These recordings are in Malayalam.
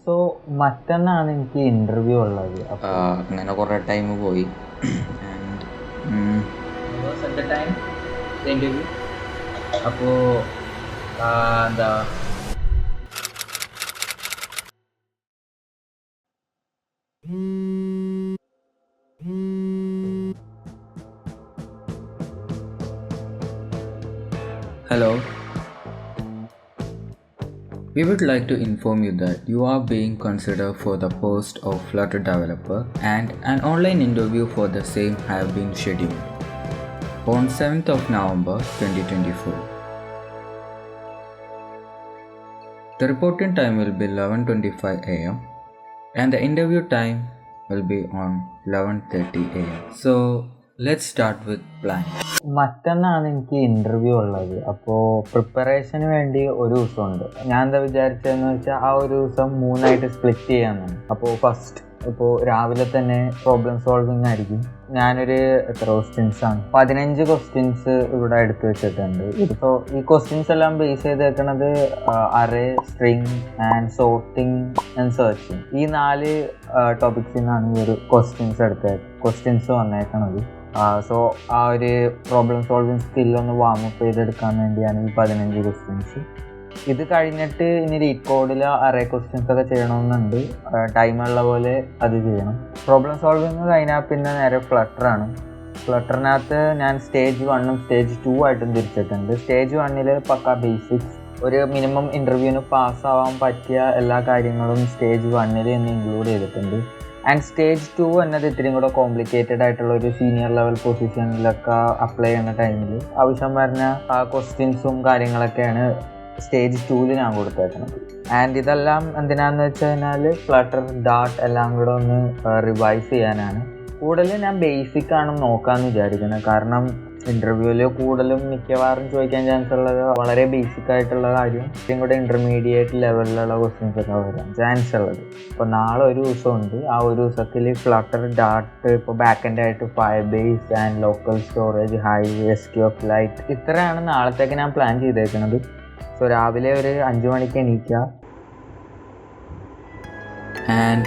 സോ മറ്റന്നാണ് എനിക്ക് ഇന്റർവ്യൂ ഉള്ളത്. അങ്ങനെ കുറേ ടൈം പോയി. ഇന്റർവ്യൂ അപ്പോൾ എന്താ Hello. We would like to inform you that you are being considered for the post of Flutter developer and an online interview for the same have been scheduled on 7th of November 2024. The reporting time will be 11:25 am and the interview time will be on 11:30 am. So let's start with plan. മറ്റന്നാണ് എനിക്ക് ഇന്റർവ്യൂ ഉള്ളത്. അപ്പോൾ പ്രിപ്പറേഷന് വേണ്ടി ഒരു ദിവസമുണ്ട്. ഞാൻ എന്താ വിചാരിച്ചതെന്ന് വെച്ചാൽ ആ ഒരു ദിവസം 3 സ്പ്ലിറ്റ് ചെയ്യാമെന്നാണ്. അപ്പോൾ ഫസ്റ്റ് ഇപ്പോൾ രാവിലെ തന്നെ പ്രോബ്ലം സോൾവിങ് ആയിരിക്കും. ഞാനൊരു എത്ര ക്വസ്റ്റ്യൻസ് ആണ് 15 ക്വസ്റ്റ്യൻസ് ഇവിടെ എടുത്തു വെച്ചിട്ടുണ്ട്. ഇപ്പോൾ ഈ ക്വസ്റ്റ്യൻസ് എല്ലാം ബേസ് ചെയ്ത് വെക്കുന്നത് array, string and sorting and searching, ഈ 4 ടോപ്പിക്സിൽ നിന്നാണ് ഈ ഒരു ക്വസ്റ്റ്യൻസ് വന്നേക്കണത്. സോ ആ ഒരു പ്രോബ്ലം സോൾവിങ് സ്കില്ലൊന്ന് വാമപ്പ് ചെയ്തെടുക്കാൻ വേണ്ടിയാണ് ഈ 15 ക്വസ്റ്റ്യൻസ്. ഇത് കഴിഞ്ഞിട്ട് ഇനി ലീഡ് കോഡിൽ അറേ ക്വസ്റ്റ്യൻസ് ഒക്കെ ചെയ്യണമെന്നുണ്ട്. ടൈമുള്ള പോലെ അത് ചെയ്യണം. പ്രോബ്ലം സോൾവിങ് കഴിഞ്ഞാൽ പിന്നെ നേരെ ഫ്ലട്ടറാണ്. ഫ്ലട്ടറിനകത്ത് ഞാൻ സ്റ്റേജ് 1ഉം സ്റ്റേജ് 2 ആയിട്ടും തിരിച്ചിട്ടുണ്ട്. സ്റ്റേജ് 1ൽ പക്ക ബേസിക്സ്, ഒരു മിനിമം ഇൻ്റർവ്യൂവിന് പാസ്സാവാൻ പറ്റിയ എല്ലാ കാര്യങ്ങളും സ്റ്റേജ് 1ൽ തന്നെ ഇൻക്ലൂഡ് ചെയ്തിട്ടുണ്ട്. ആൻഡ് സ്റ്റേജ് 2 എന്നത് ഇത്തിരി കൂടെ കോംപ്ലിക്കേറ്റഡ് ആയിട്ടുള്ള ഒരു സീനിയർ ലെവൽ പൊസിഷനിലൊക്കെ അപ്ലൈ ചെയ്യുന്ന ടൈമിൽ ആവശ്യം വരുന്ന ആ ക്വസ്റ്റ്യൻസും കാര്യങ്ങളൊക്കെയാണ് സ്റ്റേജ് 2ൽ ഞാൻ കൊടുത്തേക്കുന്നത്. ആൻഡ് ഇതെല്ലാം എന്തിനാന്ന് വെച്ച് കഴിഞ്ഞാൽ ഫ്ലട്ടർ, ഡാർട്ട് എല്ലാം കൂടെ ഒന്ന് റിവൈസ് ചെയ്യാനാണ്. കൂടുതലും ഞാൻ ബേസിക് ആണ് നോക്കാമെന്ന് വിചാരിക്കുന്നത്. കാരണം ഇൻ്റർവ്യൂവിൽ കൂടുതലും മിക്കവാറും ചോദിക്കാൻ ചാൻസ് ഉള്ളത് വളരെ ബേസിക് ആയിട്ടുള്ള കാര്യം, ഇതും കൂടെ ഇൻ്റർമീഡിയറ്റ് ലെവലിലുള്ള ക്വസ്റ്റ്യൻസ് ഒക്കെ വരാൻ ചാൻസ് ഉള്ളത്. ഇപ്പോൾ നാളെ ഒരു ദിവസമുണ്ട്. ആ ഒരു ദിവസത്തിൽ ഫ്ലട്ടർ, ഡാർട്ട്, ഇപ്പോൾ ബാക്ക്-എൻഡ് ആയിട്ട് Firebase and local storage, hive, SQF light, ഇത്രയാണ് നാളത്തേക്ക് ഞാൻ പ്ലാൻ ചെയ്തേക്കുന്നത്. സോ രാവിലെ ഒരു 5 മണിക്ക് എണീക്കുക. And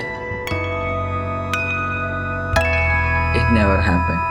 it never happened.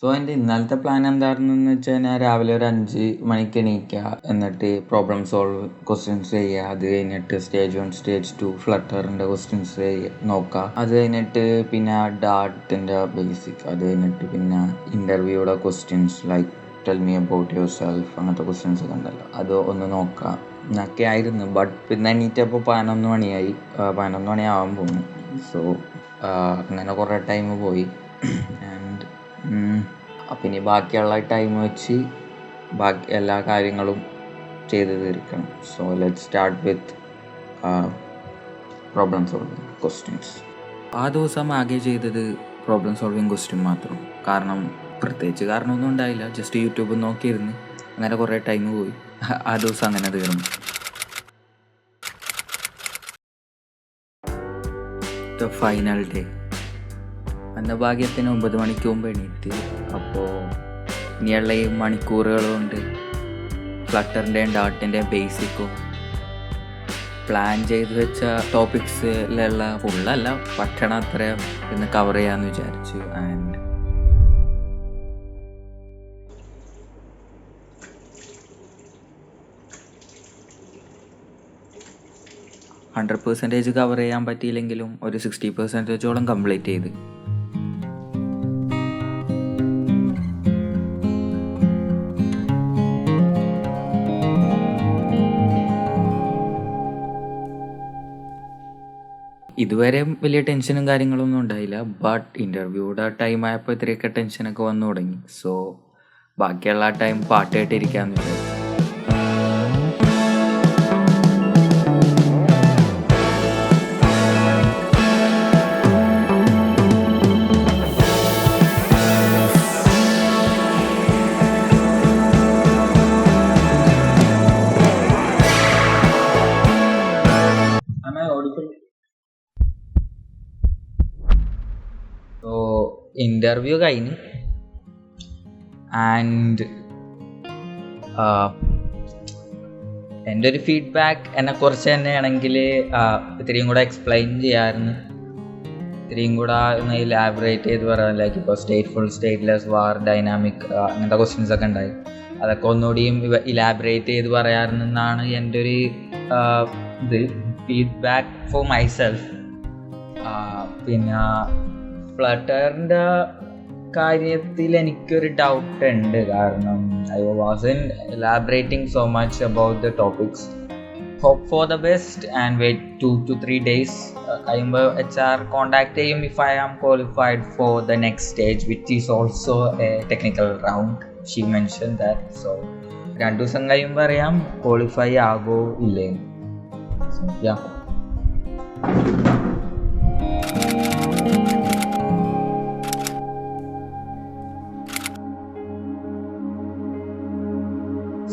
So എൻ്റെ ഇന്നലത്തെ പ്ലാൻ എന്തായിരുന്നെന്ന് വെച്ച് കഴിഞ്ഞാൽ രാവിലെ ഒരു 5 മണിക്ക് എണീക്കുക, എന്നിട്ട് പ്രോബ്ലം സോൾവ് ക്വസ്റ്റ്യൻസ് ചെയ്യുക. അത് കഴിഞ്ഞിട്ട് സ്റ്റേജ് 1, സ്റ്റേജ് 2 ഫ്ലട്ടറിൻ്റെ ക്വസ്റ്റ്യൻസ് നോക്കുക. അത് കഴിഞ്ഞിട്ട് പിന്നെ ഡാർട്ടിൻ്റെ ബേസിക്, അത് കഴിഞ്ഞിട്ട് പിന്നെ ഇൻ്റർവ്യൂയുടെ questions like tell me about yourself, അങ്ങനത്തെ ക്വസ്റ്റ്യൻസ് ഒക്കെ ഉണ്ടല്ലോ, അത് ഒന്ന് നോക്കുക എന്നൊക്കെ ആയിരുന്നു. ബട്ട് പിന്നെ എണീറ്റപ്പോൾ 11 മണിയായി, 11 മണിയാവാൻ പോകുന്നു. സോ അങ്ങനെ കുറേ ടൈം പോയി. ആൻഡ് അപ്പം ഇനി ബാക്കിയുള്ള ടൈം വെച്ച് ബാക്കി എല്ലാ കാര്യങ്ങളും ചെയ്ത് തീർക്കണം. So let start with problem solving questions. ആ ദിവസം ആകെ ചെയ്തത് പ്രോബ്ലം സോൾവിങ് ക്വസ്റ്റ്യൻ മാത്രം. കാരണം പ്രത്യേകിച്ച് കാരണമൊന്നും ഉണ്ടായില്ല, ജസ്റ്റ് യൂട്യൂബ് നോക്കിയിരുന്നു. അങ്ങനെ കുറേ ടൈം പോയി. ആ ദിവസം അങ്ങനെ തീർന്നു. The final day. അന്ന് ഭാഗ്യത്തിന് 9 മണിക്ക് മുമ്പ് എണീറ്റ്. അപ്പോൾ ഇനിയുള്ള ഈ മണിക്കൂറുകൾ കൊണ്ട് ഫ്ലട്ടറിൻ്റെയും ഡാർട്ടിൻ്റെയും ബേസിക്കും പ്ലാൻ ചെയ്ത് വെച്ച ടോപ്പിക്സിലുള്ള ഫുള്ളല്ല, പറ്റണ അത്രയും ഇന്ന് കവർ ചെയ്യാമെന്ന് വിചാരിച്ചു. ആൻഡ് 100% കവർ ചെയ്യാൻ പറ്റിയില്ലെങ്കിലും ഒരു 60% കംപ്ലീറ്റ് ചെയ്ത്. ഇതുവരെ വലിയ ടെൻഷനും കാര്യങ്ങളൊന്നും ഉണ്ടായില്ല. ബട്ട് ഇൻ്റർവ്യൂയുടെ ടൈം ആയപ്പോൾ ഇത്രയൊക്കെ ടെൻഷനൊക്കെ വന്നു തുടങ്ങി. സോ ബാക്കിയുള്ള ടൈം പാട്ടായിട്ടിരിക്കാമെന്ന് വിചാരിച്ചു. ഇൻ്റർവ്യൂ കഴിഞ്ഞ് ആൻഡ് എൻ്റെ ഒരു ഫീഡ്ബാക്ക് എന്നെക്കുറിച്ച് തന്നെയാണെങ്കിൽ ഇത്രയും കൂടെ എക്സ്പ്ലെയിൻ ചെയ്യാമായിരുന്നു, ഇത്രയും കൂടെ ഒന്ന് ഇലാബറേറ്റ് ചെയ്ത് പറയാൻ. ലൈക്ക് ഇപ്പോൾ സ്റ്റേറ്റ്ഫുൾ, സ്റ്റേറ്റ്ലെസ്, വാർ, ഡൈനാമിക് അങ്ങനത്തെ ക്വസ്റ്റ്യൻസ് ഒക്കെ ഉണ്ടായി. അതൊക്കെ ഒന്നുകൂടിയും ഇലാബറേറ്റ് ചെയ്ത് പറയാറുണ്ടെന്നാണ് എൻ്റെ ഒരു ഇത് ഫീഡ്ബാക്ക് ഫോർ മൈസെൽഫ്. പിന്നെ ഫ്ലട്ടറിൻ്റെ കാര്യത്തിൽ എനിക്കൊരു ഡൗട്ട് ഉണ്ട്, കാരണം I wasn't elaborating so much about the topics. Hope for the best and wait 2 to 3 days. കഴിയുമ്പോൾ HR കോൺടാക്ട് ചെയ്യും if I am qualified for the next stage which is also a technical round. She mention that. So 2 ദിവസം കഴിയുമ്പോൾ അറിയാം ക്വാളിഫൈ ആകോ ഇല്ലേന്ന്. So yeah.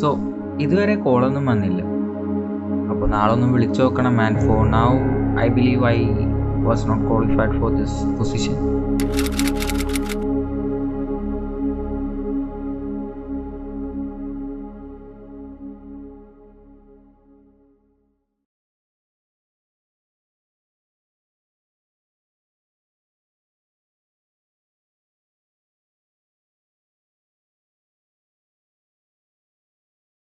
സോ ഇതുവരെ കോളൊന്നും വന്നില്ല, അപ്പോൾ നാളെ ഒന്ന് വിളിച്ചു നോക്കണം. And for now I believe I was not qualified for this position.